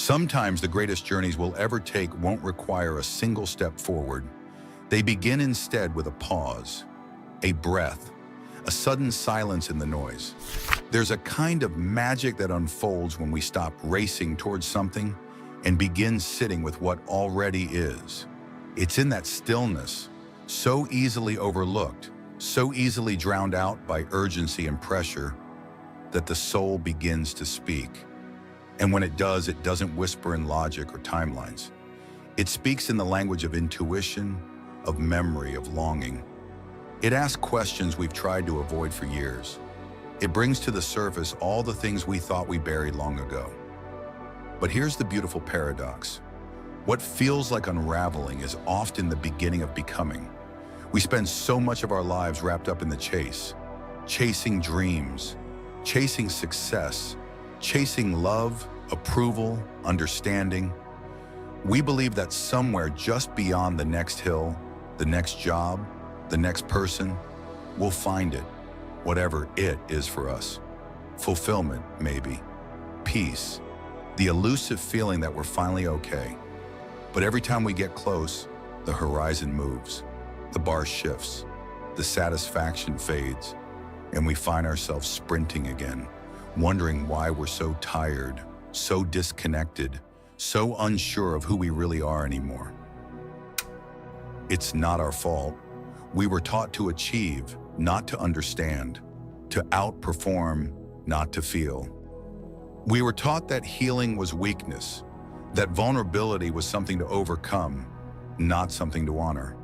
Sometimes the greatest journeys we'll ever take won't require a single step forward. They begin instead with a pause, a breath, a sudden silence in the noise. There's a kind of magic that unfolds when we stop racing towards something and begin sitting with what already is. It's in that stillness, so easily overlooked, so easily drowned out by urgency and pressure, that the soul begins to speak. And when it does, it doesn't whisper in logic or timelines. It speaks in the language of intuition, of memory, of longing. It asks questions we've tried to avoid for years. It brings to the surface all the things we thought we buried long ago. But here's the beautiful paradox. What feels like unraveling is often the beginning of becoming. We spend so much of our lives wrapped up in the chase, chasing dreams, chasing success, chasing love, approval, understanding. We believe that somewhere just beyond the next hill, the next job, the next person, we'll find it, whatever it is for us. Fulfillment, maybe. Peace. The elusive feeling that we're finally okay. But every time we get close, the horizon moves, the bar shifts, the satisfaction fades, and we find ourselves sprinting again, wondering why we're so tired, so disconnected, so unsure of who we really are anymore. It's not our fault. We were taught to achieve, not to understand, to outperform, not to feel. We were taught that healing was weakness, that vulnerability was something to overcome, not something to honor.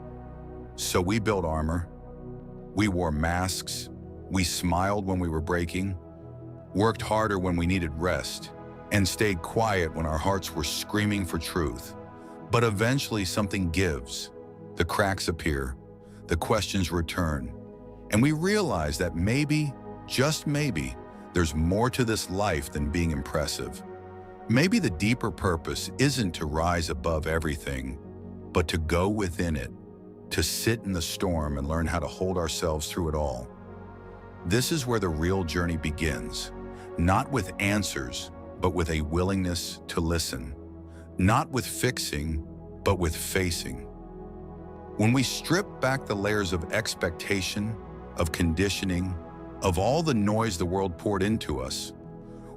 So we built armor. We wore masks. We smiled when we were breaking, worked harder when we needed rest, and stayed quiet when our hearts were screaming for truth. But eventually something gives. The cracks appear, the questions return, and we realize that maybe, just maybe, there's more to this life than being impressive. Maybe the deeper purpose isn't to rise above everything, but to go within it, to sit in the storm and learn how to hold ourselves through it all. This is where the real journey begins, not with answers, but with a willingness to listen, not with fixing, but with facing. When we strip back the layers of expectation, of conditioning, of all the noise the world poured into us,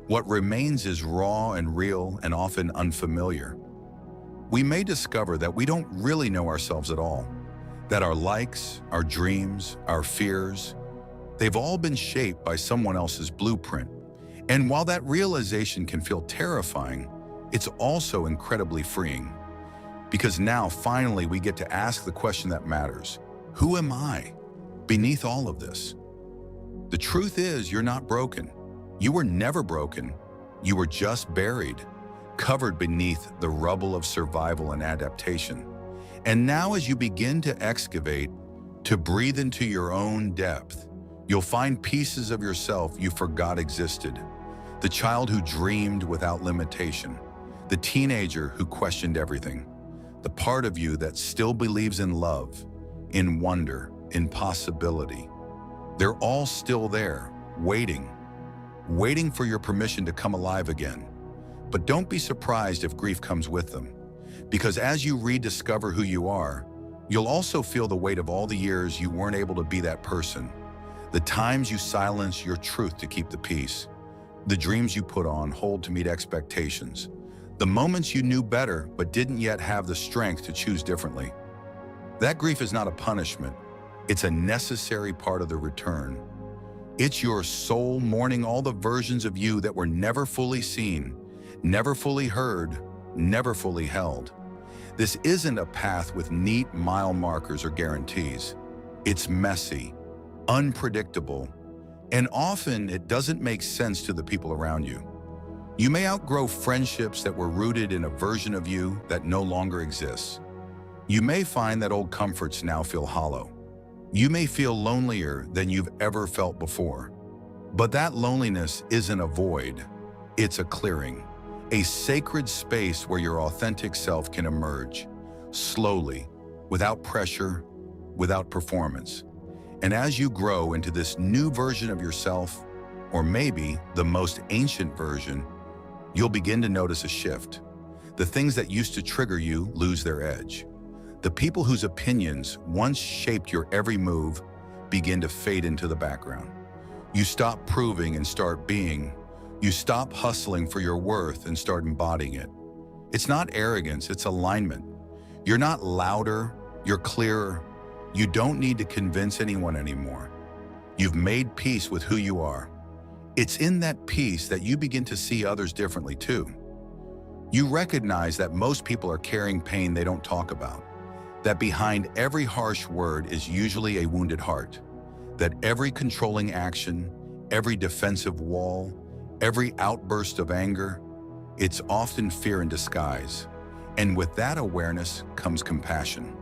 what remains is raw and real and often unfamiliar. We may discover that we don't really know ourselves at all, that our likes, our dreams, our fears, they've all been shaped by someone else's blueprint. And while that realization can feel terrifying, it's also incredibly freeing. Because now, finally, we get to ask the question that matters. Who am I beneath all of this? The truth is, you're not broken. You were never broken. You were just buried, covered beneath the rubble of survival and adaptation. And now, as you begin to excavate, to breathe into your own depth, you'll find pieces of yourself you forgot existed. The child who dreamed without limitation, the teenager who questioned everything, the part of you that still believes in love, in wonder, in possibility. They're all still there, waiting for your permission to come alive again. But don't be surprised if grief comes with them, because as you rediscover who you are, you'll also feel the weight of all the years you weren't able to be that person, the times you silence your truth to keep the peace, the dreams you put on hold to meet expectations, the moments you knew better but didn't yet have the strength to choose differently. That grief is not a punishment. It's a necessary part of the return. It's your soul mourning all the versions of you that were never fully seen, never fully heard, never fully held. This isn't a path with neat mile markers or guarantees. It's messy, unpredictable, and often it doesn't make sense to the people around you. You may outgrow friendships that were rooted in a version of you that no longer exists. You may find that old comforts now feel hollow. You may feel lonelier than you've ever felt before. But that loneliness isn't a void. It's a clearing, a sacred space where your authentic self can emerge, slowly, without pressure, without performance. And as you grow into this new version of yourself, or maybe the most ancient version, you'll begin to notice a shift. The things that used to trigger you lose their edge. The people whose opinions once shaped your every move begin to fade into the background. You stop proving and start being. You stop hustling for your worth and start embodying it. It's not arrogance, it's alignment. You're not louder, you're clearer. You don't need to convince anyone anymore. You've made peace with who you are. It's in that peace that you begin to see others differently too. You recognize that most people are carrying pain they don't talk about, that behind every harsh word is usually a wounded heart, that every controlling action, every defensive wall, every outburst of anger, it's often fear in disguise. And with that awareness comes compassion.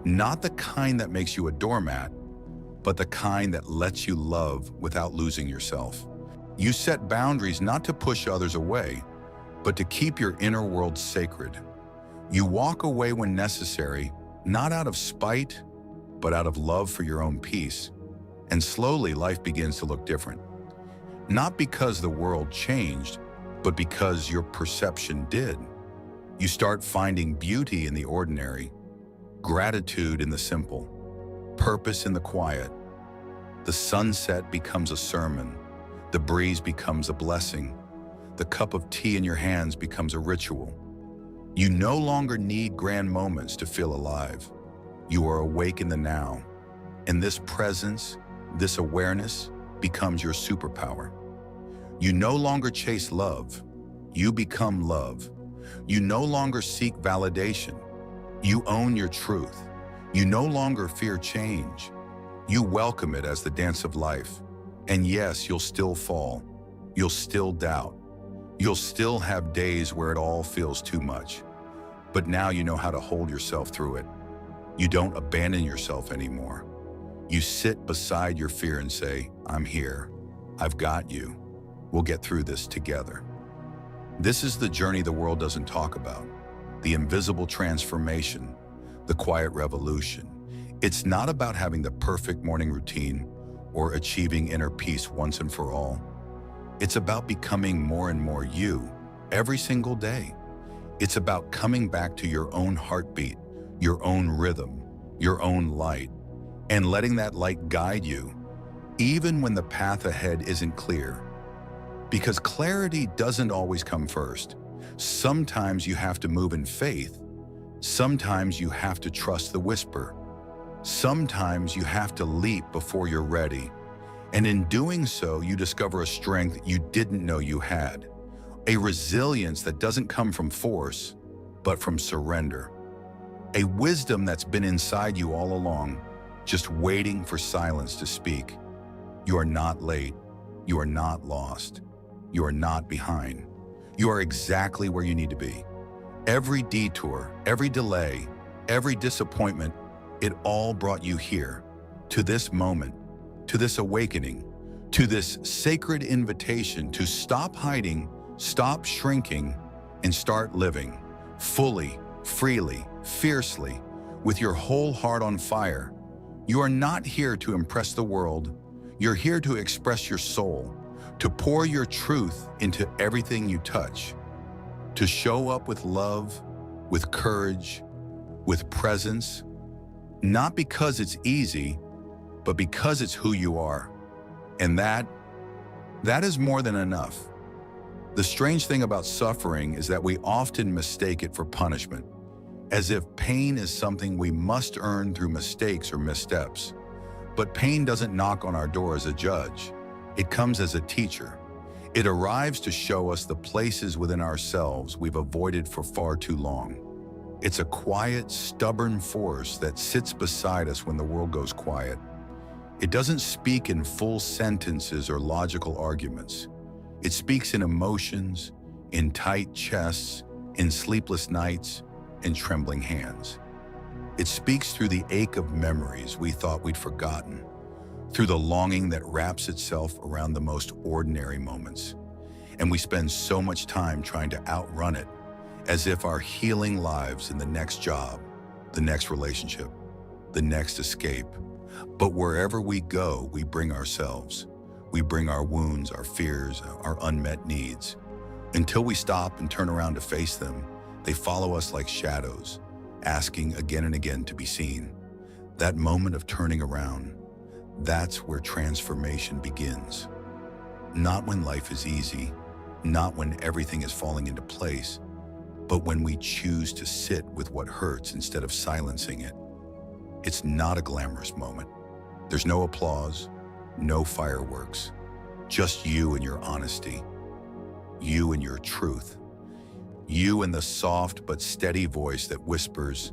Not the kind that makes you a doormat, but the kind that lets you love without losing yourself. You set boundaries not to push others away, but to keep your inner world sacred. You walk away when necessary, not out of spite, but out of love for your own peace. And slowly life begins to look different. Not because the world changed, but because your perception did. You start finding beauty in the ordinary, gratitude in the simple, purpose in the quiet. The sunset becomes a sermon. The breeze becomes a blessing. The cup of tea in your hands becomes a ritual. You no longer need grand moments to feel alive. You are awake in the now. And this presence, this awareness, becomes your superpower. You no longer chase love. You become love. You no longer seek validation. You own your truth. You no longer fear change. You welcome it as the dance of life. And yes, you'll still fall. You'll still doubt. You'll still have days where it all feels too much. But now you know how to hold yourself through it. You don't abandon yourself anymore. You sit beside your fear and say, I'm here. I've got you. We'll get through this together. This is the journey the world doesn't talk about. The invisible transformation, the quiet revolution. It's not about having the perfect morning routine or achieving inner peace once and for all. It's about becoming more and more you every single day. It's about coming back to your own heartbeat, your own rhythm, your own light, and letting that light guide you, even when the path ahead isn't clear. Because clarity doesn't always come first. Sometimes you have to move in faith. Sometimes you have to trust the whisper. Sometimes you have to leap before you're ready. And in doing so, you discover a strength you didn't know you had. A resilience that doesn't come from force, but from surrender. A wisdom that's been inside you all along, just waiting for silence to speak. You are not late. You are not lost. You are not behind. You are exactly where you need to be. Every detour, every delay, every disappointment, it all brought you here, to this moment, to this awakening, to this sacred invitation to stop hiding, stop shrinking, and start living fully, freely, fiercely, with your whole heart on fire. You are not here to impress the world. You're here to express your soul, to pour your truth into everything you touch, to show up with love, with courage, with presence, not because it's easy, but because it's who you are. And that is more than enough. The strange thing about suffering is that we often mistake it for punishment, as if pain is something we must earn through mistakes or missteps. But pain doesn't knock on our door as a judge. It comes as a teacher. It arrives to show us the places within ourselves we've avoided for far too long. It's a quiet, stubborn force that sits beside us when the world goes quiet. It doesn't speak in full sentences or logical arguments. It speaks in emotions, in tight chests, in sleepless nights, in trembling hands. It speaks through the ache of memories we thought we'd forgotten, through the longing that wraps itself around the most ordinary moments. And we spend so much time trying to outrun it, as if our healing lives in the next job, the next relationship, the next escape. But wherever we go, we bring ourselves. We bring our wounds, our fears, our unmet needs. Until we stop and turn around to face them, They follow us like shadows, asking again and again to be seen. That moment of turning around, that's where transformation begins. Not when life is easy, not when everything is falling into place, but when we choose to sit with what hurts instead of silencing it. It's not a glamorous moment. There's no applause, no fireworks, just you and your honesty, you and your truth, you and the soft but steady voice that whispers,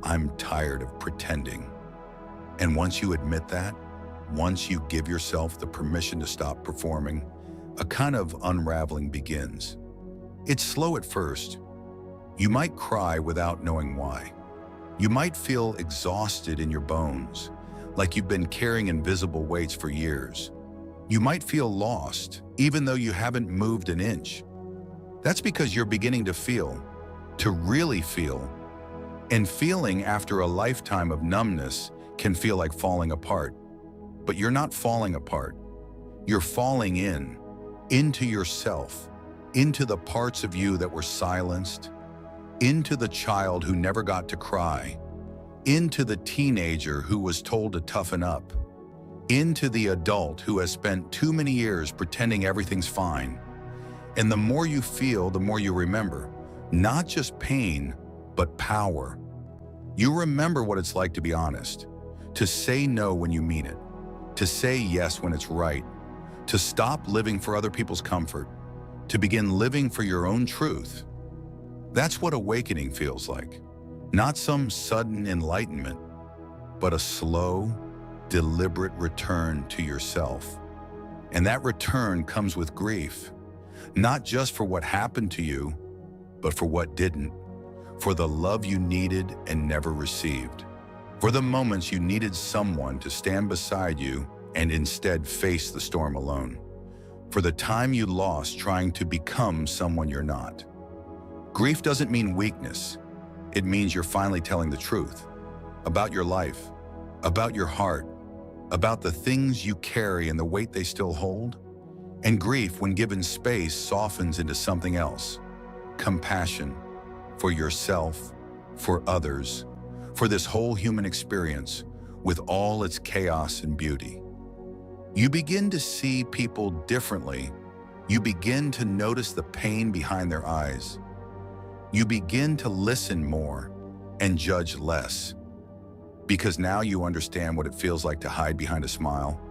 "I'm tired of pretending." And once you admit that, once you give yourself the permission to stop performing, a kind of unraveling begins. It's slow at first. You might cry without knowing why. You might feel exhausted in your bones, like you've been carrying invisible weights for years. You might feel lost, even though you haven't moved an inch. That's because you're beginning to feel, to really feel. And feeling after a lifetime of numbness can feel like falling apart. But you're not falling apart. You're falling into yourself, into the parts of you that were silenced, into the child who never got to cry, into the teenager who was told to toughen up, into the adult who has spent too many years pretending everything's fine. And the more you feel, the more you remember, not just pain, but power. You remember what it's like to be honest, to say no when you mean it, to say yes when it's right, to stop living for other people's comfort, to begin living for your own truth. That's what awakening feels like. Not some sudden enlightenment, but a slow, deliberate return to yourself. And that return comes with grief, not just for what happened to you, but for what didn't, for the love you needed and never received, for the moments you needed someone to stand beside you and instead face the storm alone, for the time you lost trying to become someone you're not. Grief doesn't mean weakness. It means you're finally telling the truth about your life, about your heart, about the things you carry and the weight they still hold. And grief, when given space, softens into something else. Compassion for yourself, for others, for this whole human experience with all its chaos and beauty. You begin to see people differently. You begin to notice the pain behind their eyes. You begin to listen more and judge less, because now you understand what it feels like to hide behind a smile.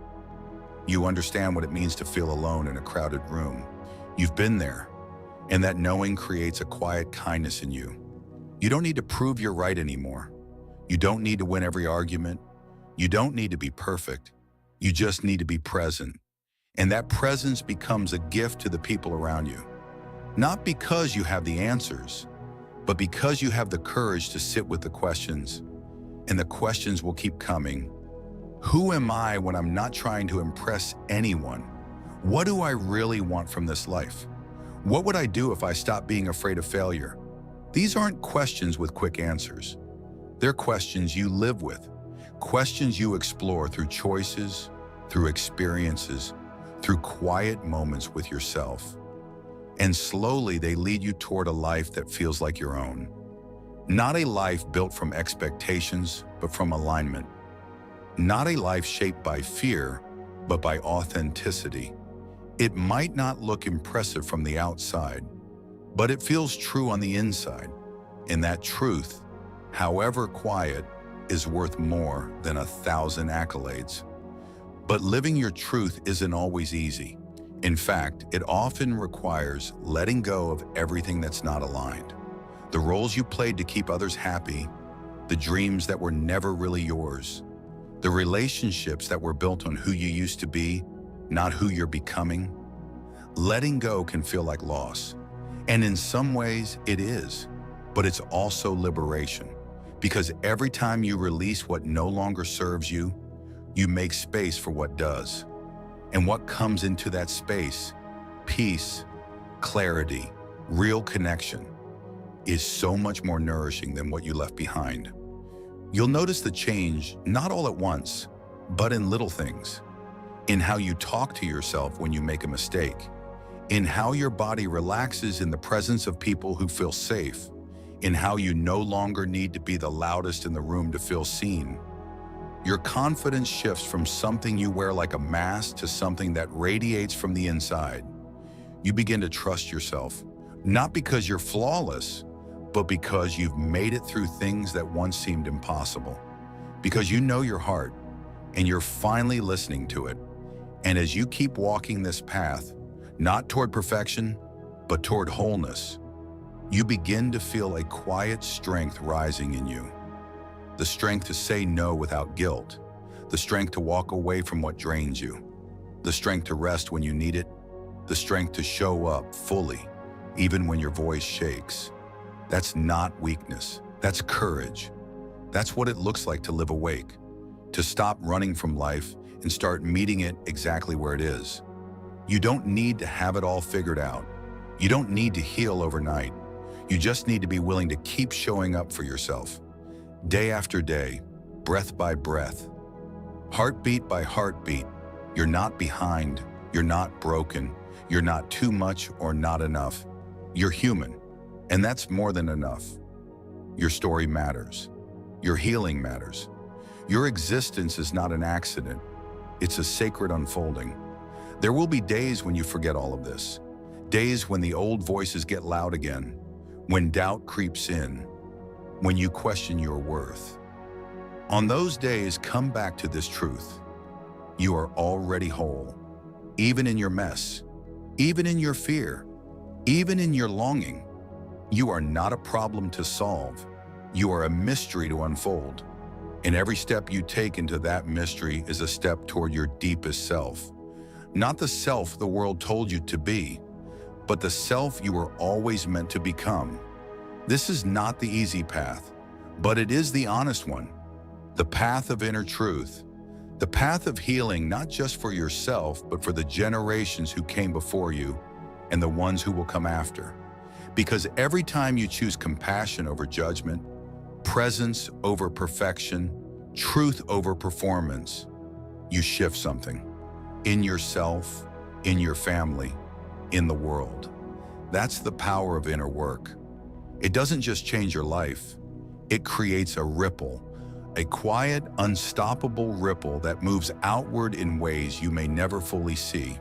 You understand what it means to feel alone in a crowded room. You've been there, and that knowing creates a quiet kindness in you. You don't need to prove you're right anymore. You don't need to win every argument. You don't need to be perfect. You just need to be present. And that presence becomes a gift to the people around you. Not because you have the answers, but because you have the courage to sit with the questions. And the questions will keep coming. Who am I when I'm not trying to impress anyone? What do I really want from this life? What would I do if I stopped being afraid of failure? These aren't questions with quick answers. They're questions you live with, questions you explore through choices, through experiences, through quiet moments with yourself. And slowly they lead you toward a life that feels like your own. Not a life built from expectations, but from alignment. Not a life shaped by fear, but by authenticity. It might not look impressive from the outside, but it feels true on the inside. And that truth, however quiet, is worth more than 1,000 accolades. But living your truth isn't always easy. In fact, it often requires letting go of everything that's not aligned. The roles you played to keep others happy, the dreams that were never really yours, the relationships that were built on who you used to be, not who you're becoming. Letting go can feel like loss. And in some ways it is, but it's also liberation. Because every time you release what no longer serves you, you make space for what does. And what comes into that space, peace, clarity, real connection, is so much more nourishing than what you left behind. You'll notice the change, not all at once, but in little things. In how you talk to yourself when you make a mistake. In how your body relaxes in the presence of people who feel safe. in how you no longer need to be the loudest in the room to feel seen. Your confidence shifts from something you wear like a mask to something that radiates from the inside. You begin to trust yourself, not because you're flawless, but because you've made it through things that once seemed impossible. Because you know your heart, and you're finally listening to it. And as you keep walking this path, not toward perfection, but toward wholeness, you begin to feel a quiet strength rising in you. The strength to say no without guilt, the strength to walk away from what drains you, the strength to rest when you need it, the strength to show up fully, even when your voice shakes. That's not weakness, that's courage. That's what it looks like to live awake, to stop running from life and start meeting it exactly where it is. You don't need to have it all figured out. You don't need to heal overnight. You just need to be willing to keep showing up for yourself. Day after day, breath by breath, heartbeat by heartbeat. You're not behind, you're not broken, you're not too much or not enough. You're human, and that's more than enough. Your story matters. Your healing matters. Your existence is not an accident. It's a sacred unfolding. There will be days when you forget all of this. Days when the old voices get loud again, when doubt creeps in, when you question your worth. On those days, come back to this truth. You are already whole, even in your mess, even in your fear, even in your longing. You are not a problem to solve. You are a mystery to unfold. And every step you take into that mystery is a step toward your deepest self. Not the self the world told you to be, but the self you were always meant to become. This is not the easy path, but it is the honest one. The path of inner truth. The path of healing, not just for yourself, but for the generations who came before you and the ones who will come after. Because every time you choose compassion over judgment, presence over perfection, truth over performance, you shift something in yourself, in your family, in the world. That's the power of inner work. It doesn't just change your life, it creates a ripple, a quiet, unstoppable ripple that moves outward in ways you may never fully see.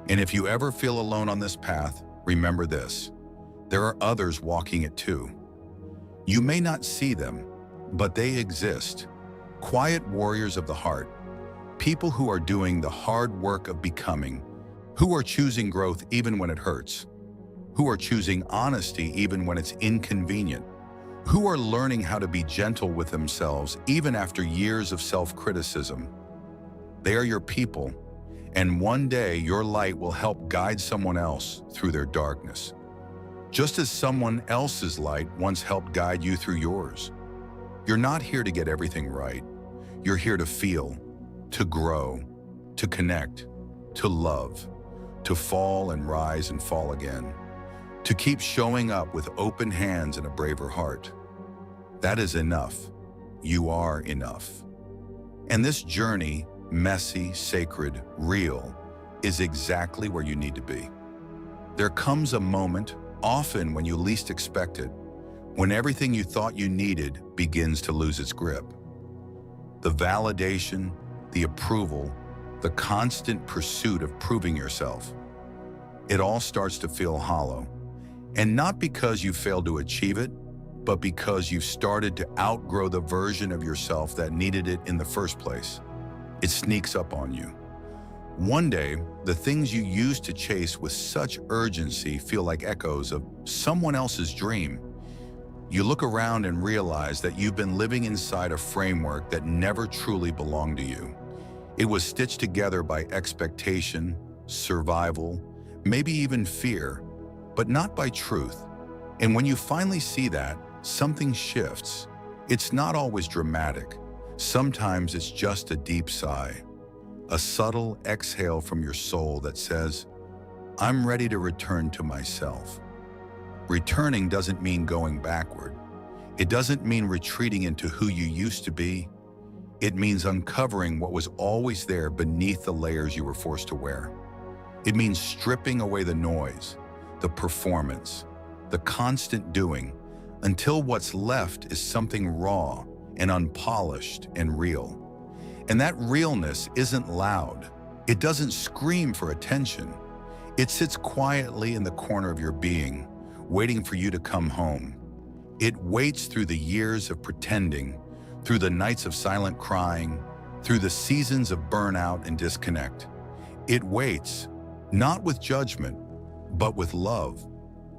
And if you ever feel alone on this path, remember this: there are others walking it too. You may not see them, but they exist. Quiet warriors of the heart, people who are doing the hard work of becoming, who are choosing growth even when it hurts, who are choosing honesty even when it's inconvenient, who are learning how to be gentle with themselves even after years of self-criticism. They are your people, and one day your light will help guide someone else through their darkness, just as someone else's light once helped guide you through yours. You're not here to get everything right. You're here to feel, to grow, to connect, to love, to fall and rise and fall again, to keep showing up with open hands and a braver heart. That is enough. You are enough. And this journey, messy, sacred, real, is exactly where you need to be. There comes a moment, often when you least expect it, when everything you thought you needed begins to lose its grip. The validation, the approval, the constant pursuit of proving yourself. It all starts to feel hollow. And not because you failed to achieve it, but because you've started to outgrow the version of yourself that needed it in the first place. It sneaks up on you. One day, the things you used to chase with such urgency feel like echoes of someone else's dream. You look around and realize that you've been living inside a framework that never truly belonged to you. It was stitched together by expectation, survival, maybe even fear, but not by truth. And when you finally see that, something shifts. It's not always dramatic. Sometimes it's just a deep sigh, a subtle exhale from your soul that says, I'm ready to return to myself. Returning doesn't mean going backward. It doesn't mean retreating into who you used to be. It means uncovering what was always there beneath the layers you were forced to wear. It means stripping away the noise, the performance, the constant doing, until what's left is something raw and unpolished and real. And that realness isn't loud. It doesn't scream for attention. It sits quietly in the corner of your being, waiting for you to come home. It waits through the years of pretending, through the nights of silent crying, through the seasons of burnout and disconnect. It waits, not with judgment, but with love.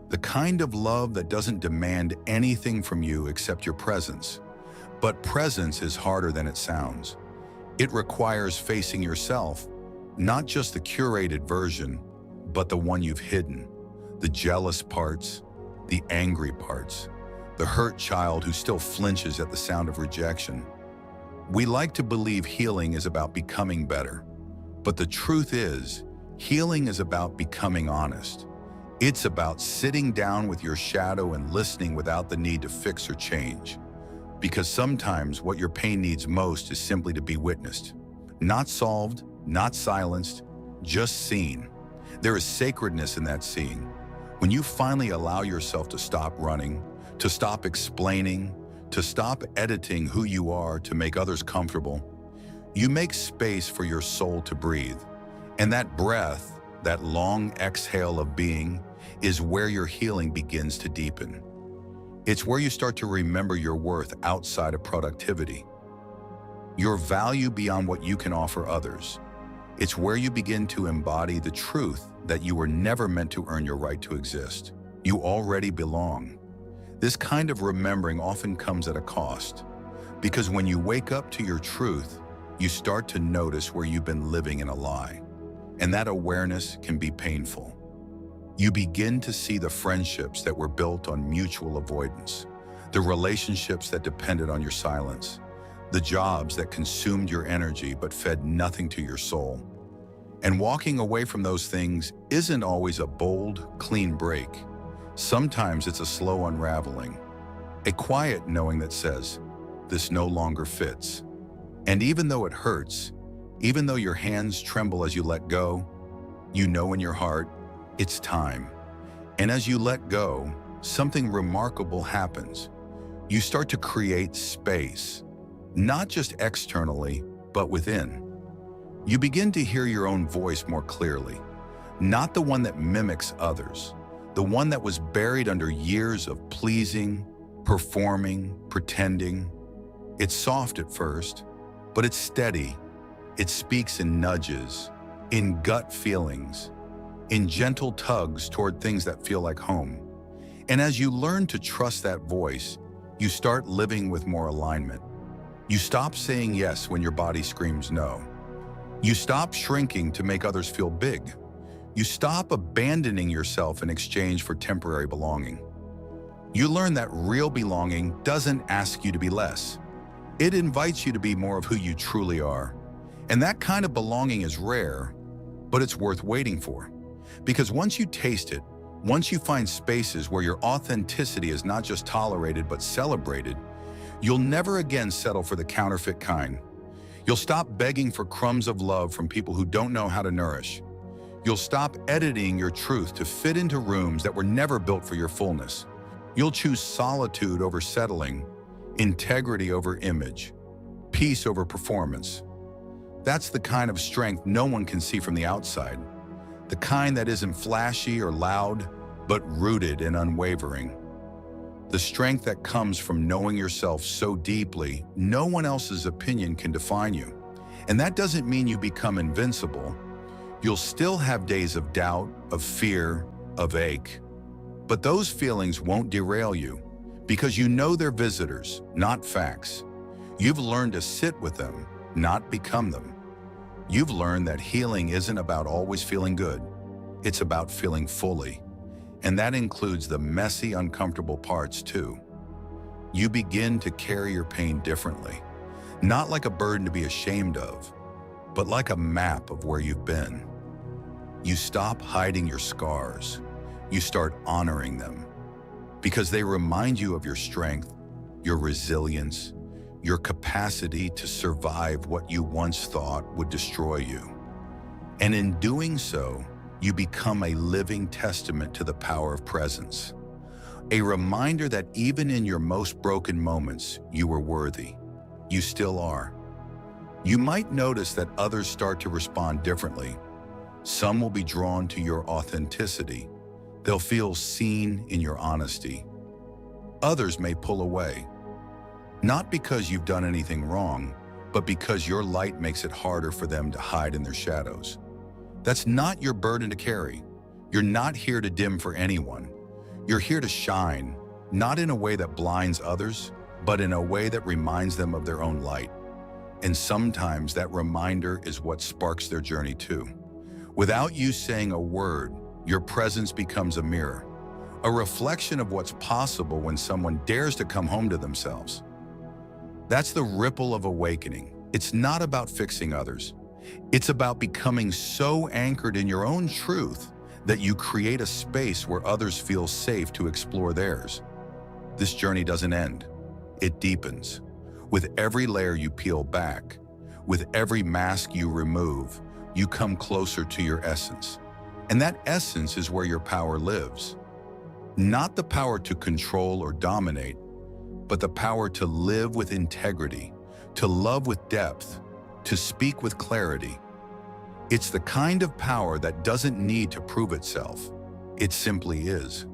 The kind of love that doesn't demand anything from you except your presence. But presence is harder than it sounds. It requires facing yourself, not just the curated version, but the one you've hidden. The jealous parts, the angry parts, the hurt child who still flinches at the sound of rejection. We like to believe healing is about becoming better, but the truth is, healing is about becoming honest. It's about sitting down with your shadow and listening without the need to fix or change. Because sometimes what your pain needs most is simply to be witnessed. Not solved, not silenced, just seen. There is sacredness in that seeing. When you finally allow yourself to stop running, to stop explaining, to stop editing who you are to make others comfortable, you make space for your soul to breathe. And that breath, that long exhale of being, is where your healing begins to deepen. It's where you start to remember your worth outside of productivity, your value beyond what you can offer others. It's where you begin to embody the truth that you were never meant to earn your right to exist. You already belong. This kind of remembering often comes at a cost, because when you wake up to your truth, you start to notice where you've been living in a lie. And that awareness can be painful. You begin to see the friendships that were built on mutual avoidance, the relationships that depended on your silence, the jobs that consumed your energy but fed nothing to your soul. And walking away from those things isn't always a bold, clean break. Sometimes it's a slow unraveling, a quiet knowing that says, this no longer fits. And even though it hurts, even though your hands tremble as you let go, you know in your heart, it's time. And as you let go, something remarkable happens. You start to create space, not just externally, but within. You begin to hear your own voice more clearly, not the one that mimics others, the one that was buried under years of pleasing, performing, pretending. It's soft at first, but it's steady. It speaks in nudges, in gut feelings, in gentle tugs toward things that feel like home. And as you learn to trust that voice, you start living with more alignment. You stop saying yes when your body screams no. You stop shrinking to make others feel big. You stop abandoning yourself in exchange for temporary belonging. You learn that real belonging doesn't ask you to be less. It invites you to be more of who you truly are. And that kind of belonging is rare, but it's worth waiting for. Because once you taste it, once you find spaces where your authenticity is not just tolerated but celebrated, you'll never again settle for the counterfeit kind. You'll stop begging for crumbs of love from people who don't know how to nourish. You'll stop editing your truth to fit into rooms that were never built for your fullness. You'll choose solitude over settling, integrity over image, peace over performance. That's the kind of strength no one can see from the outside. The kind that isn't flashy or loud, but rooted and unwavering. The strength that comes from knowing yourself so deeply, no one else's opinion can define you. And that doesn't mean you become invincible. You'll still have days of doubt, of fear, of ache. But those feelings won't derail you, because you know they're visitors, not facts. You've learned to sit with them, not become them. You've learned that healing isn't about always feeling good. It's about feeling fully. And that includes the messy, uncomfortable parts too. You begin to carry your pain differently, not like a burden to be ashamed of, but like a map of where you've been. You stop hiding your scars. You start honoring them, because they remind you of your strength, your resilience, your capacity to survive what you once thought would destroy you. And in doing so, you become a living testament to the power of presence. A reminder that even in your most broken moments, you were worthy. You still are. You might notice that others start to respond differently. Some will be drawn to your authenticity. They'll feel seen in your honesty. Others may pull away, not because you've done anything wrong, but because your light makes it harder for them to hide in their shadows. That's not your burden to carry. You're not here to dim for anyone. You're here to shine, not in a way that blinds others, but in a way that reminds them of their own light. And sometimes that reminder is what sparks their journey too. Without you saying a word, your presence becomes a mirror, a reflection of what's possible when someone dares to come home to themselves. That's the ripple of awakening. It's not about fixing others. It's about becoming so anchored in your own truth that you create a space where others feel safe to explore theirs. This journey doesn't end. It deepens. With every layer you peel back, with every mask you remove, you come closer to your essence. And that essence is where your power lives. Not the power to control or dominate, but the power to live with integrity, to love with depth, to speak with clarity. It's the kind of power that doesn't need to prove itself. It simply is.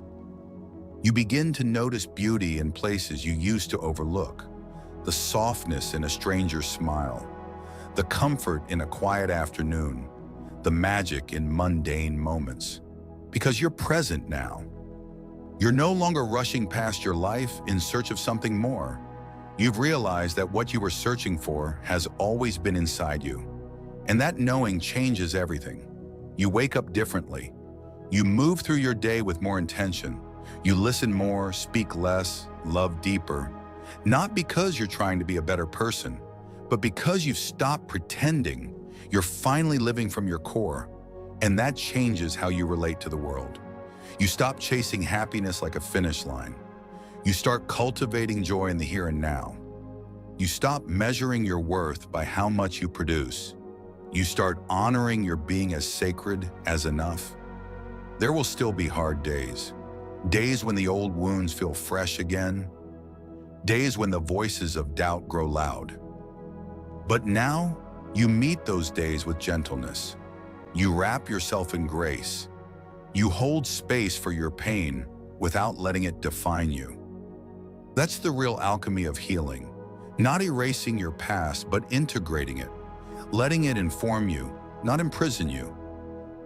You begin to notice beauty in places you used to overlook, the softness in a stranger's smile, the comfort in a quiet afternoon, the magic in mundane moments. Because you're present now. You're no longer rushing past your life in search of something more. You've realized that what you were searching for has always been inside you. And that knowing changes everything. You wake up differently. You move through your day with more intention. You listen more, speak less, love deeper. Not because you're trying to be a better person, but because you've stopped pretending. You're finally living from your core. And that changes how you relate to the world. You stop chasing happiness like a finish line. You start cultivating joy in the here and now. You stop measuring your worth by how much you produce. You start honoring your being as sacred as enough. There will still be hard days. Days when the old wounds feel fresh again. Days when the voices of doubt grow loud. But now, you meet those days with gentleness. You wrap yourself in grace. You hold space for your pain without letting it define you. That's the real alchemy of healing. Not erasing your past, but integrating it. Letting it inform you, not imprison you.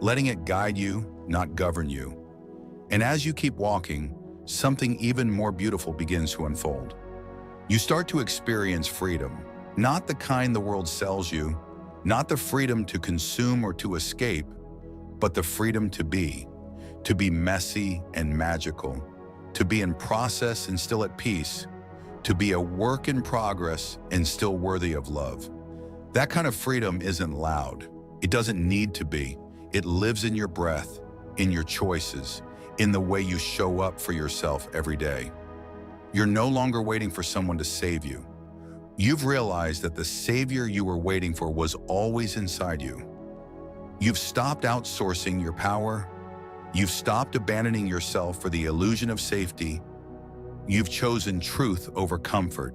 Letting it guide you, not govern you. And as you keep walking, something even more beautiful begins to unfold. You start to experience freedom, not the kind the world sells you, not the freedom to consume or to escape, but the freedom to be messy and magical, to be in process and still at peace, to be a work in progress and still worthy of love. That kind of freedom isn't loud. It doesn't need to be. It lives in your breath, in your choices, in the way you show up for yourself every day. You're no longer waiting for someone to save you. You've realized that the savior you were waiting for was always inside you. You've stopped outsourcing your power. You've stopped abandoning yourself for the illusion of safety. You've chosen truth over comfort.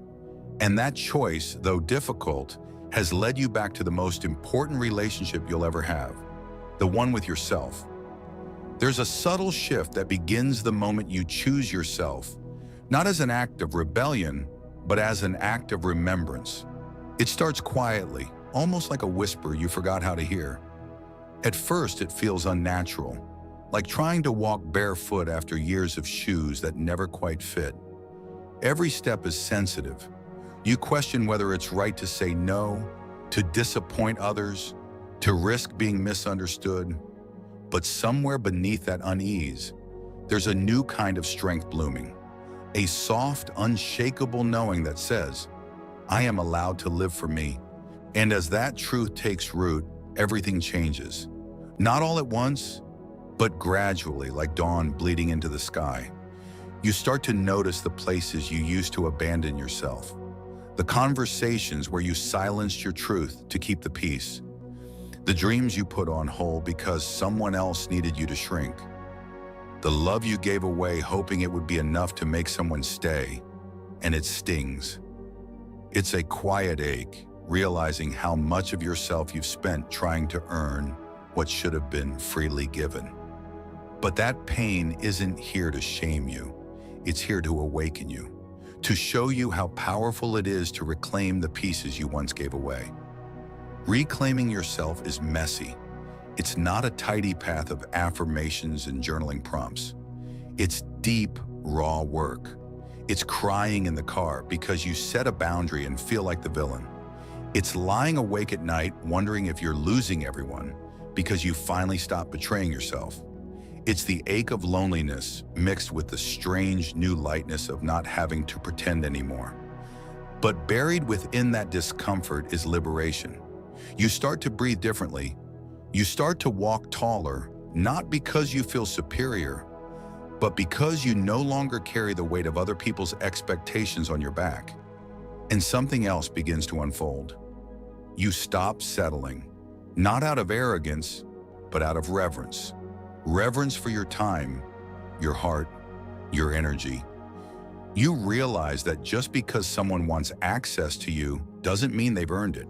And that choice, though difficult, has led you back to the most important relationship you'll ever have, the one with yourself. There's a subtle shift that begins the moment you choose yourself, not as an act of rebellion, but as an act of remembrance. It starts quietly, almost like a whisper you forgot how to hear. At first, it feels unnatural, like trying to walk barefoot after years of shoes that never quite fit. Every step is sensitive. You question whether it's right to say no, to disappoint others, to risk being misunderstood. But somewhere beneath that unease, there's a new kind of strength blooming. A soft, unshakable knowing that says, I am allowed to live for me. And as that truth takes root, everything changes. Not all at once, but gradually, like dawn bleeding into the sky. You start to notice the places you used to abandon yourself. The conversations where you silenced your truth to keep the peace. The dreams you put on hold because someone else needed you to shrink. The love you gave away hoping it would be enough to make someone stay, and it stings. It's a quiet ache, realizing how much of yourself you've spent trying to earn what should have been freely given. But that pain isn't here to shame you. It's here to awaken you, to show you how powerful it is to reclaim the pieces you once gave away. Reclaiming yourself is messy. It's not a tidy path of affirmations and journaling prompts. It's deep, raw work. It's crying in the car because you set a boundary and feel like the villain. It's lying awake at night wondering if you're losing everyone because you finally stopped betraying yourself. It's the ache of loneliness mixed with the strange new lightness of not having to pretend anymore. But buried within that discomfort is liberation. You start to breathe differently. You start to walk taller, not because you feel superior, but because you no longer carry the weight of other people's expectations on your back. And something else begins to unfold. You stop settling, not out of arrogance, but out of reverence. Reverence for your time, your heart, your energy. You realize that just because someone wants access to you doesn't mean they've earned it.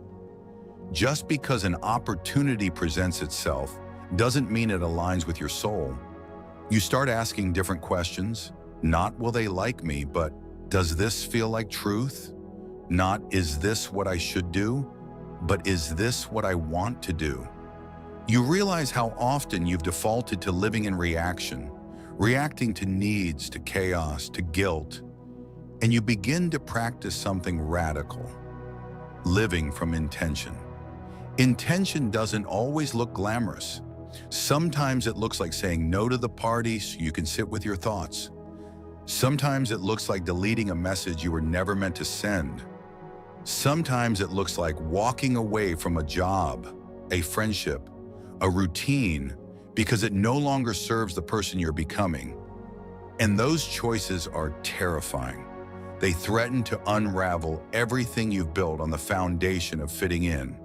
Just because an opportunity presents itself doesn't mean it aligns with your soul. You start asking different questions. Not will they like me, but does this feel like truth? Not is this what I should do, but is this what I want to do? You realize how often you've defaulted to living in reaction, reacting to needs, to chaos, to guilt, and you begin to practice something radical, living from intention. Intention doesn't always look glamorous. Sometimes it looks like saying no to the party so you can sit with your thoughts. Sometimes it looks like deleting a message you were never meant to send. Sometimes it looks like walking away from a job, a friendship, a routine, because it no longer serves the person you're becoming. And those choices are terrifying. They threaten to unravel everything you've built on the foundation of fitting in.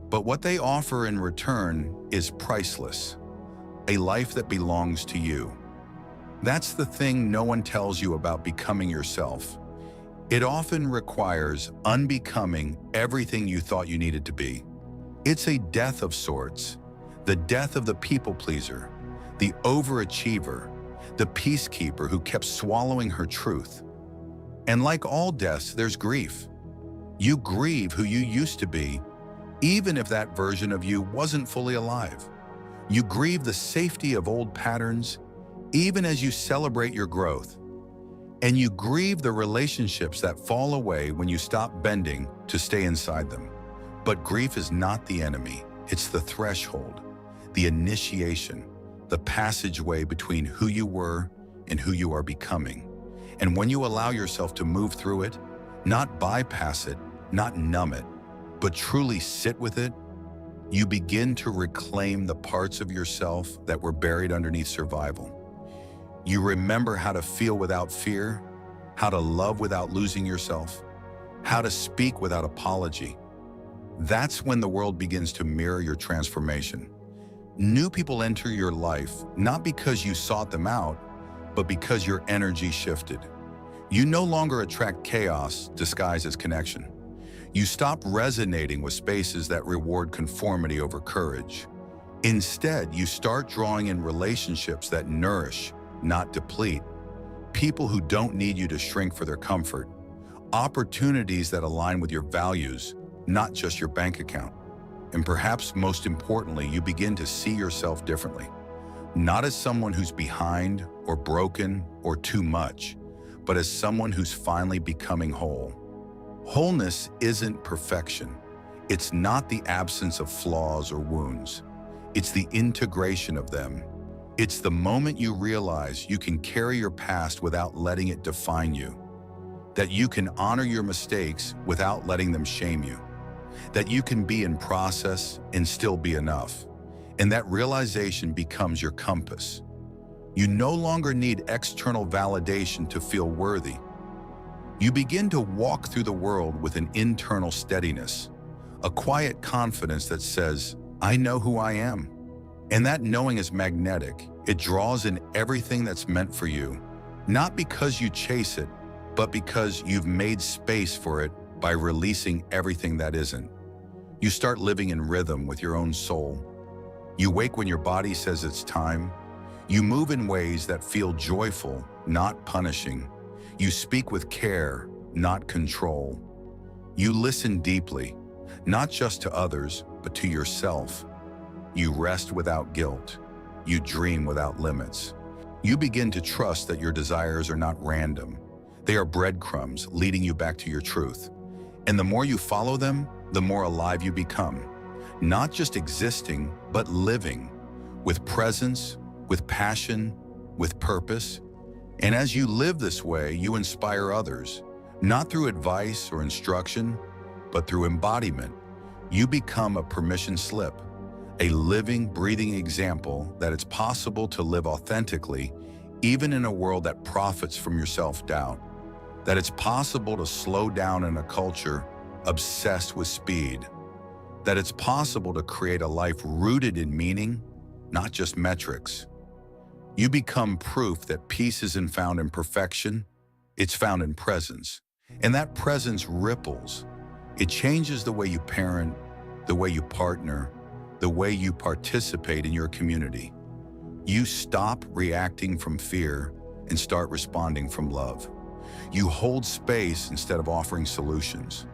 But what they offer in return is priceless, a life that belongs to you. That's the thing no one tells you about becoming yourself. It often requires unbecoming everything you thought you needed to be. It's a death of sorts, the death of the people pleaser, the overachiever, the peacekeeper who kept swallowing her truth. And like all deaths, there's grief. You grieve who you used to be, even if that version of you wasn't fully alive. You grieve the safety of old patterns, even as you celebrate your growth. And you grieve the relationships that fall away when you stop bending to stay inside them. But grief is not the enemy. It's the threshold, the initiation, the passageway between who you were and who you are becoming. And when you allow yourself to move through it, not bypass it, not numb it, but truly sit with it, you begin to reclaim the parts of yourself that were buried underneath survival. You remember how to feel without fear, how to love without losing yourself, how to speak without apology. That's when the world begins to mirror your transformation. New people enter your life not because you sought them out, but because your energy shifted. You no longer attract chaos disguised as connection. You stop resonating with spaces that reward conformity over courage. Instead, you start drawing in relationships that nourish, not deplete. People who don't need you to shrink for their comfort. Opportunities that align with your values, not just your bank account. And perhaps most importantly, you begin to see yourself differently. Not as someone who's behind or broken or too much, but as someone who's finally becoming whole. Wholeness isn't perfection. It's not the absence of flaws or wounds. It's the integration of them. It's the moment you realize you can carry your past without letting it define you. That you can honor your mistakes without letting them shame you. That you can be in process and still be enough. And that realization becomes your compass. You no longer need external validation to feel worthy. You begin to walk through the world with an internal steadiness, a quiet confidence that says, I know who I am. And that knowing is magnetic. It draws in everything that's meant for you, not because you chase it, but because you've made space for it by releasing everything that isn't. You start living in rhythm with your own soul. You wake when your body says it's time. You move in ways that feel joyful, not punishing. You speak with care, not control. You listen deeply, not just to others, but to yourself. You rest without guilt. You dream without limits. You begin to trust that your desires are not random. They are breadcrumbs leading you back to your truth. And the more you follow them, the more alive you become. Not just existing, but living, with presence, with passion, with purpose. And as you live this way, you inspire others, not through advice or instruction, but through embodiment. You become a permission slip, a living, breathing example that it's possible to live authentically, even in a world that profits from your self-doubt. That it's possible to slow down in a culture obsessed with speed. That it's possible to create a life rooted in meaning, not just metrics. You become proof that peace isn't found in perfection, it's found in presence. And that presence ripples. It changes the way you parent, the way you partner, the way you participate in your community. You stop reacting from fear and start responding from love. You hold space instead of offering solutions.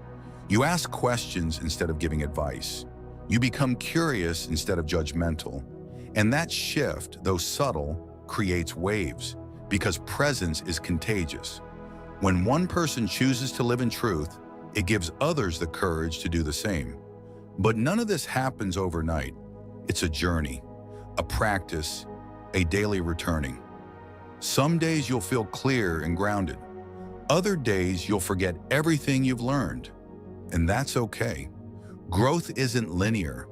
You ask questions instead of giving advice. You become curious instead of judgmental. And that shift, though subtle, creates waves, because presence is contagious. When one person chooses to live in truth, it gives others the courage to do the same. But none of this happens overnight. It's a journey, a practice, a daily returning. Some days you'll feel clear and grounded. Other days you'll forget everything you've learned. And that's okay. Growth isn't linear.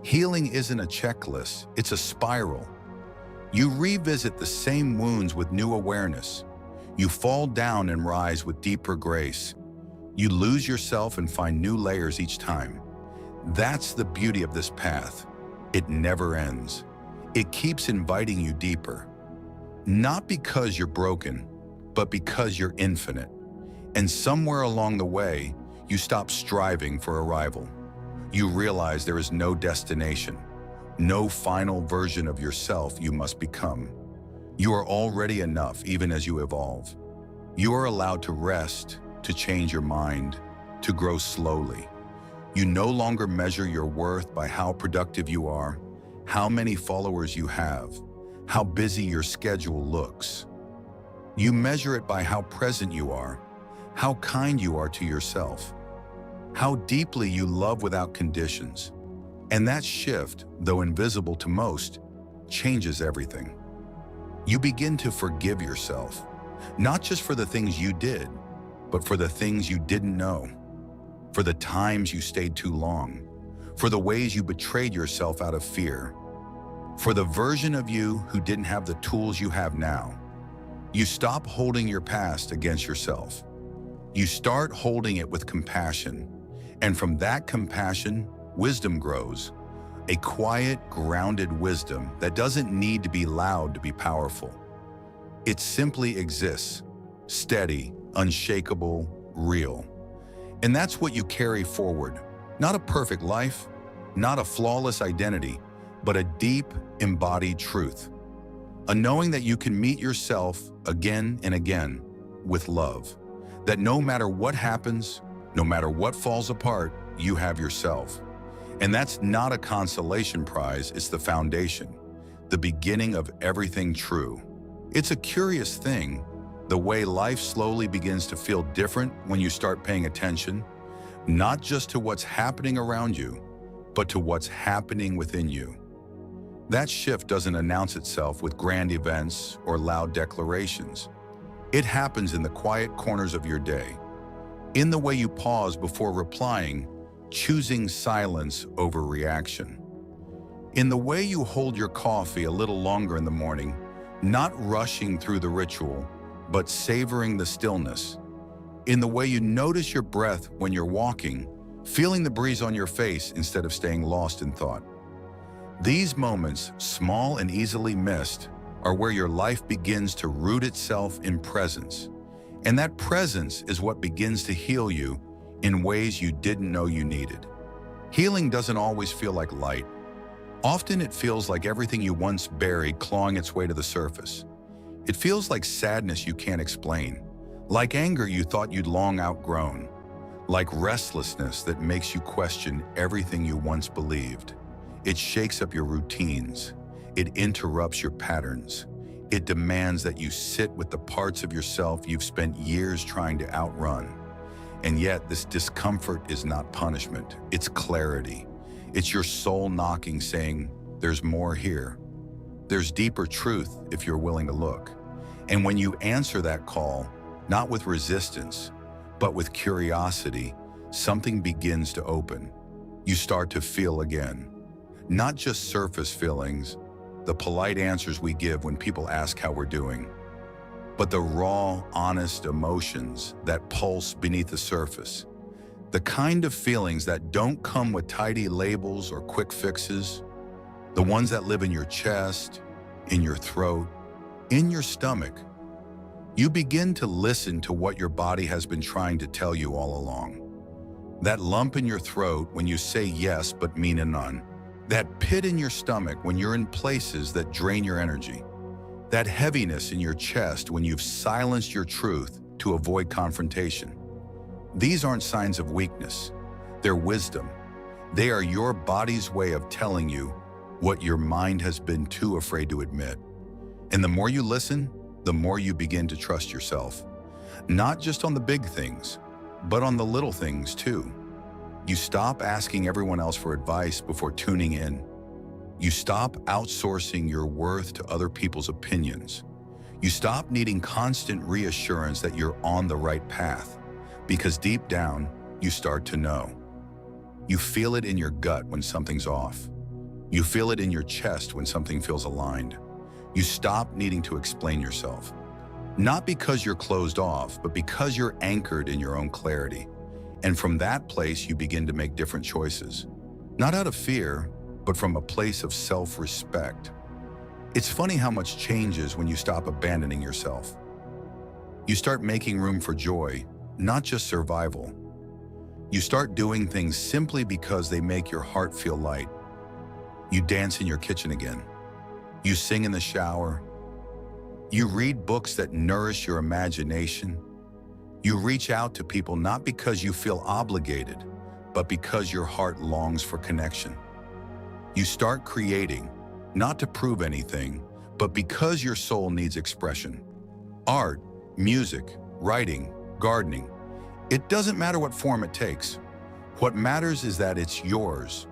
Healing isn't a checklist, it's a spiral. You revisit the same wounds with new awareness. You fall down and rise with deeper grace. You lose yourself and find new layers each time. That's the beauty of this path. It never ends. It keeps inviting you deeper. Not because you're broken, but because you're infinite. And somewhere along the way, you stop striving for arrival. You realize there is no destination, no final version of yourself you must become. You are already enough even as you evolve. You are allowed to rest, to change your mind, to grow slowly. You no longer measure your worth by how productive you are, how many followers you have, how busy your schedule looks. You measure it by how present you are, how kind you are to yourself, how deeply you love without conditions. And that shift, though invisible to most, changes everything. You begin to forgive yourself, not just for the things you did, but for the things you didn't know, for the times you stayed too long, for the ways you betrayed yourself out of fear, for the version of you who didn't have the tools you have now. You stop holding your past against yourself. You start holding it with compassion. And from that compassion, wisdom grows. A quiet, grounded wisdom that doesn't need to be loud to be powerful. It simply exists, steady, unshakable, real. And that's what you carry forward. Not a perfect life, not a flawless identity, but a deep, embodied truth. A knowing that you can meet yourself again and again with love. That no matter what happens, no matter what falls apart, you have yourself. And that's not a consolation prize, it's the foundation, the beginning of everything true. It's a curious thing, the way life slowly begins to feel different when you start paying attention, not just to what's happening around you, but to what's happening within you. That shift doesn't announce itself with grand events or loud declarations. It happens in the quiet corners of your day, in the way you pause before replying, choosing silence over reaction. In the way you hold your coffee a little longer in the morning, not rushing through the ritual, but savoring the stillness. In the way you notice your breath when you're walking, feeling the breeze on your face instead of staying lost in thought. These moments, small and easily missed, are where your life begins to root itself in presence. And that presence is what begins to heal you in ways you didn't know you needed. Healing doesn't always feel like light. Often it feels like everything you once buried clawing its way to the surface. It feels like sadness you can't explain, like anger you thought you'd long outgrown, like restlessness that makes you question everything you once believed. It shakes up your routines. It interrupts your patterns. It demands that you sit with the parts of yourself you've spent years trying to outrun. And yet, this discomfort is not punishment. It's clarity. It's your soul knocking, saying, there's more here. There's deeper truth if you're willing to look. And when you answer that call, not with resistance, but with curiosity, something begins to open. You start to feel again. Not just surface feelings, the polite answers we give when people ask how we're doing, but the raw, honest emotions that pulse beneath the surface. The kind of feelings that don't come with tidy labels or quick fixes, the ones that live in your chest, in your throat, in your stomach. You begin to listen to what your body has been trying to tell you all along. That lump in your throat when you say yes but mean a none. That pit in your stomach when you're in places that drain your energy. That heaviness in your chest when you've silenced your truth to avoid confrontation. These aren't signs of weakness. They're wisdom. They are your body's way of telling you what your mind has been too afraid to admit. And the more you listen, the more you begin to trust yourself. Not just on the big things, but on the little things too. You stop asking everyone else for advice before tuning in. You stop outsourcing your worth to other people's opinions. You stop needing constant reassurance that you're on the right path, because deep down, you start to know. You feel it in your gut when something's off. You feel it in your chest when something feels aligned. You stop needing to explain yourself. Not because you're closed off, but because you're anchored in your own clarity. And from that place, you begin to make different choices. Not out of fear, but from a place of self-respect. It's funny how much changes when you stop abandoning yourself. You start making room for joy, not just survival. You start doing things simply because they make your heart feel light. You dance in your kitchen again. You sing in the shower. You read books that nourish your imagination. You reach out to people not because you feel obligated, but because your heart longs for connection. You start creating, not to prove anything, but because your soul needs expression. Art, music, writing, gardening. It doesn't matter what form it takes. What matters is that it's yours.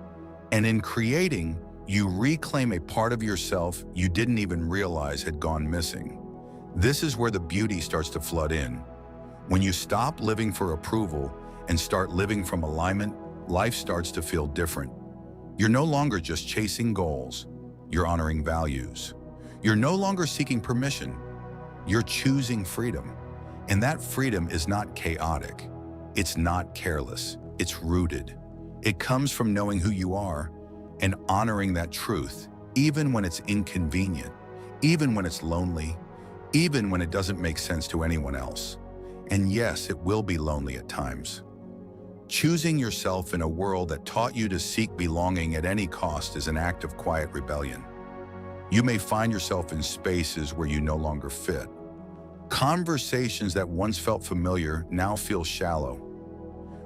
And in creating, you reclaim a part of yourself you didn't even realize had gone missing. This is where the beauty starts to flood in. When you stop living for approval and start living from alignment, life starts to feel different. You're no longer just chasing goals, you're honoring values. You're no longer seeking permission, you're choosing freedom. And that freedom is not chaotic, it's not careless, it's rooted. It comes from knowing who you are and honoring that truth, even when it's inconvenient, even when it's lonely, even when it doesn't make sense to anyone else. And yes, it will be lonely at times. Choosing yourself in a world that taught you to seek belonging at any cost is an act of quiet rebellion. You may find yourself in spaces where you no longer fit. Conversations that once felt familiar now feel shallow.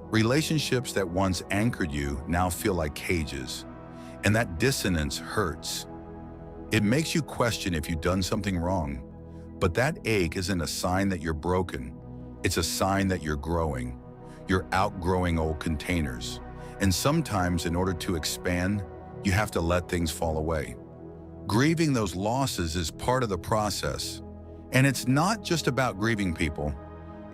Relationships that once anchored you now feel like cages. And that dissonance hurts. It makes you question if you've done something wrong. But that ache isn't a sign that you're broken. It's a sign that you're growing. You're outgrowing old containers. And sometimes, in order to expand, you have to let things fall away. Grieving those losses is part of the process. And it's not just about grieving people.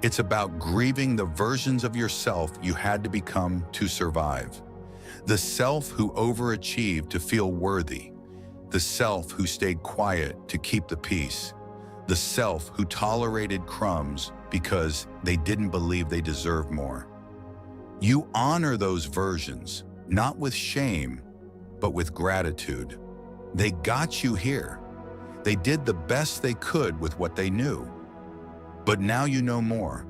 It's about grieving the versions of yourself you had to become to survive. The self who overachieved to feel worthy. The self who stayed quiet to keep the peace. The self who tolerated crumbs because they didn't believe they deserved more. You honor those versions, not with shame, but with gratitude. They got you here. They did the best they could with what they knew. But now you know more.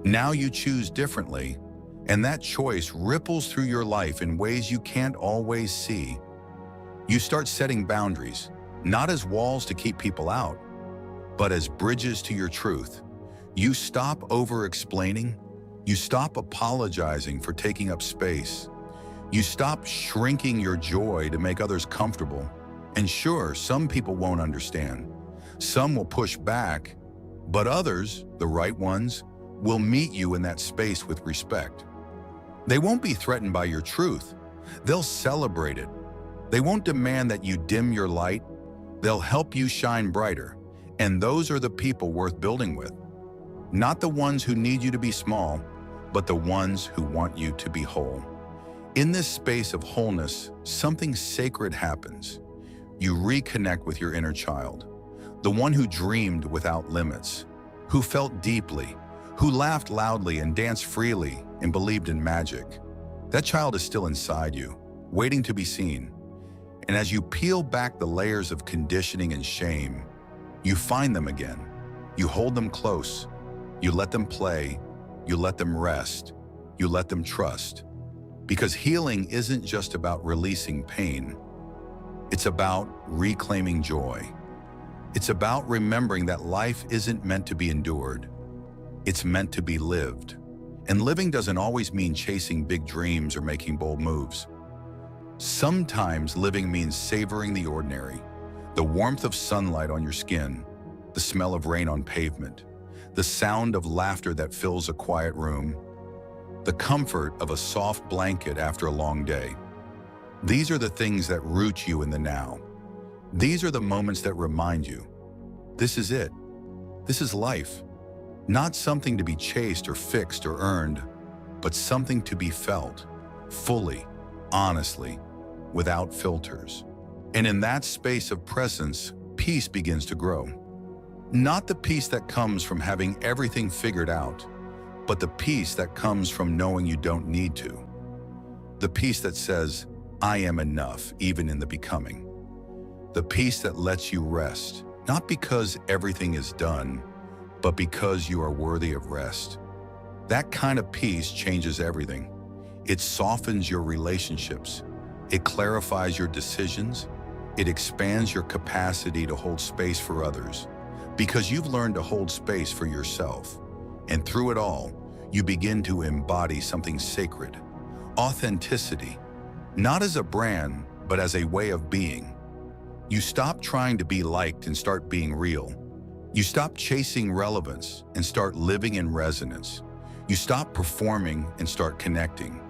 Now you choose differently, and that choice ripples through your life in ways you can't always see. You start setting boundaries, not as walls to keep people out, but as bridges to your truth. You stop over-explaining. You stop apologizing for taking up space. You stop shrinking your joy to make others comfortable. And sure, some people won't understand. Some will push back, but others, the right ones, will meet you in that space with respect. They won't be threatened by your truth. They'll celebrate it. They won't demand that you dim your light. They'll help you shine brighter. And those are the people worth building with. Not the ones who need you to be small, but the ones who want you to be whole. In this space of wholeness, something sacred happens. You reconnect with your inner child, the one who dreamed without limits, who felt deeply, who laughed loudly and danced freely and believed in magic. That child is still inside you, waiting to be seen. And as you peel back the layers of conditioning and shame, you find them again. You hold them close. You let them play. You let them rest. You let them trust. Because healing isn't just about releasing pain. It's about reclaiming joy. It's about remembering that life isn't meant to be endured. It's meant to be lived. And living doesn't always mean chasing big dreams or making bold moves. Sometimes living means savoring the ordinary, the warmth of sunlight on your skin, the smell of rain on pavement, the sound of laughter that fills a quiet room, the comfort of a soft blanket after a long day. These are the things that root you in the now. These are the moments that remind you, this is it. This is life. Not something to be chased or fixed or earned, but something to be felt, fully, honestly, without filters. And in that space of presence, peace begins to grow. Not the peace that comes from having everything figured out, but the peace that comes from knowing you don't need to. The peace that says, I am enough, even in the becoming. The peace that lets you rest, not because everything is done, but because you are worthy of rest. That kind of peace changes everything. It softens your relationships. It clarifies your decisions. It expands your capacity to hold space for others, because you've learned to hold space for yourself. And through it all, you begin to embody something sacred, authenticity, not as a brand, but as a way of being. You stop trying to be liked and start being real. You stop chasing relevance and start living in resonance. You stop performing and start connecting.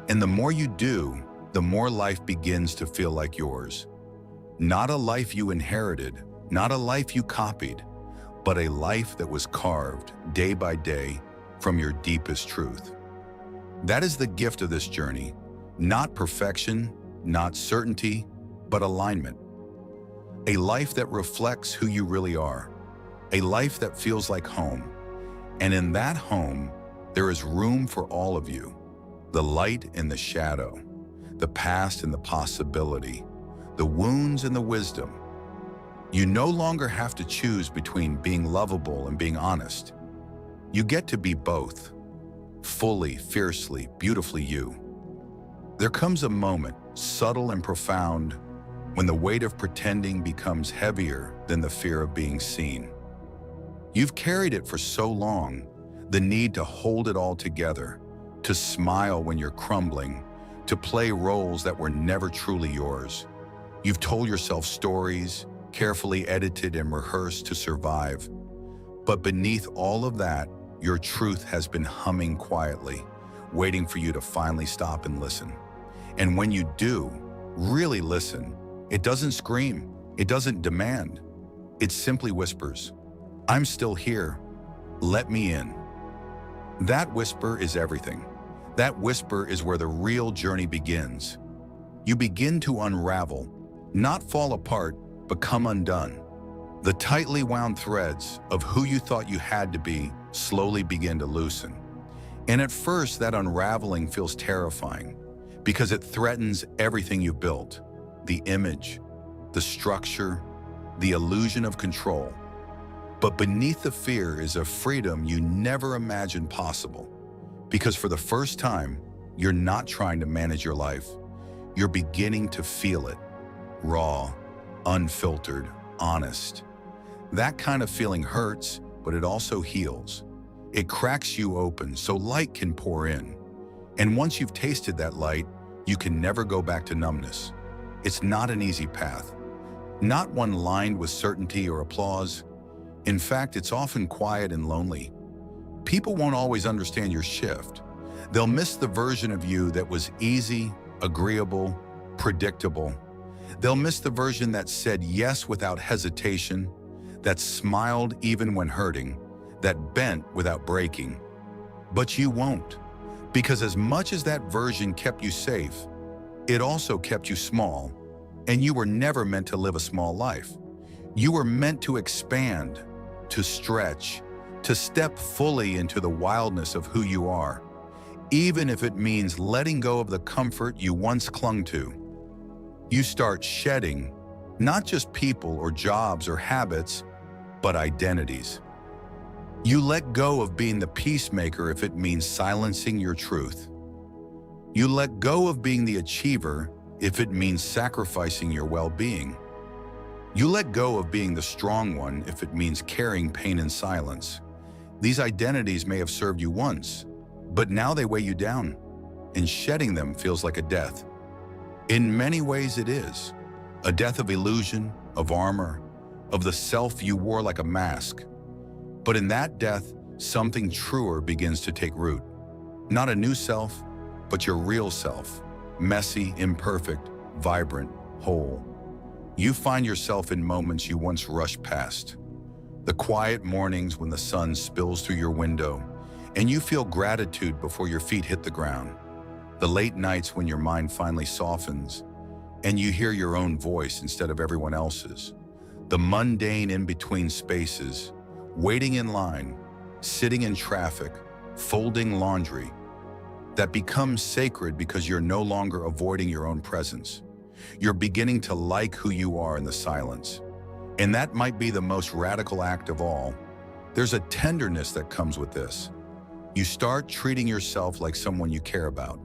And the more you do, the more life begins to feel like yours. Not a life you inherited, not a life you copied, but a life that was carved day by day from your deepest truth. That is the gift of this journey. Not perfection, not certainty, but alignment. A life that reflects who you really are. A life that feels like home. And in that home, there is room for all of you. The light and the shadow, the past and the possibility, the wounds and the wisdom. You no longer have to choose between being lovable and being honest. You get to be both, fully, fiercely, beautifully you. There comes a moment, subtle and profound, when the weight of pretending becomes heavier than the fear of being seen. You've carried it for so long, the need to hold it all together, to smile when you're crumbling, to play roles that were never truly yours. You've told yourself stories, carefully edited and rehearsed to survive. But beneath all of that, your truth has been humming quietly, waiting for you to finally stop and listen. And when you do, really listen, it doesn't scream, it doesn't demand. It simply whispers, I'm still here, let me in. That whisper is everything. That whisper is where the real journey begins. You begin to unravel, not fall apart, but come undone. The tightly wound threads of who you thought you had to be slowly begin to loosen. And at first, that unraveling feels terrifying because it threatens everything you built, the image, the structure, the illusion of control. But beneath the fear is a freedom you never imagined possible. Because for the first time, you're not trying to manage your life. You're beginning to feel it. Raw, unfiltered, honest. That kind of feeling hurts, but it also heals. It cracks you open so light can pour in. And once you've tasted that light, you can never go back to numbness. It's not an easy path. Not one lined with certainty or applause. In fact, it's often quiet and lonely. People won't always understand your shift. They'll miss the version of you that was easy, agreeable, predictable. They'll miss the version that said yes without hesitation, that smiled even when hurting, that bent without breaking. But you won't, because as much as that version kept you safe, it also kept you small, and you were never meant to live a small life. You were meant to expand, to stretch, to step fully into the wildness of who you are, even if it means letting go of the comfort you once clung to. You start shedding, not just people or jobs or habits, but identities. You let go of being the peacemaker if it means silencing your truth. You let go of being the achiever if it means sacrificing your well-being. You let go of being the strong one if it means carrying pain in silence. These identities may have served you once, but now they weigh you down, and shedding them feels like a death. In many ways it is. A death of illusion, of armor, of the self you wore like a mask. But in that death, something truer begins to take root. Not a new self, but your real self. Messy, imperfect, vibrant, whole. You find yourself in moments you once rushed past. The quiet mornings when the sun spills through your window, and you feel gratitude before your feet hit the ground. The late nights when your mind finally softens, and you hear your own voice instead of everyone else's. The mundane in-between spaces, waiting in line, sitting in traffic, folding laundry, that becomes sacred because you're no longer avoiding your own presence. You're beginning to like who you are in the silence. And that might be the most radical act of all. There's a tenderness that comes with this. You start treating yourself like someone you care about.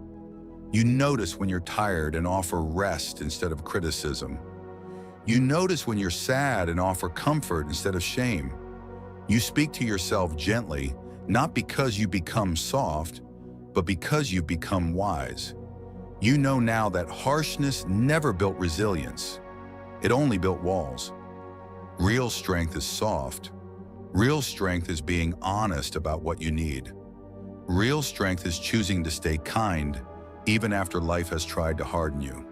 You notice when you're tired and offer rest instead of criticism. You notice when you're sad and offer comfort instead of shame. You speak to yourself gently, not because you become soft, but because you become wise. You know now that harshness never built resilience. It only built walls. Real strength is soft. Real strength is being honest about what you need. Real strength is choosing to stay kind, even after life has tried to harden you.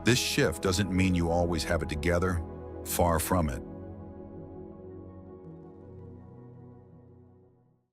This shift doesn't mean you always have it together. Far from it.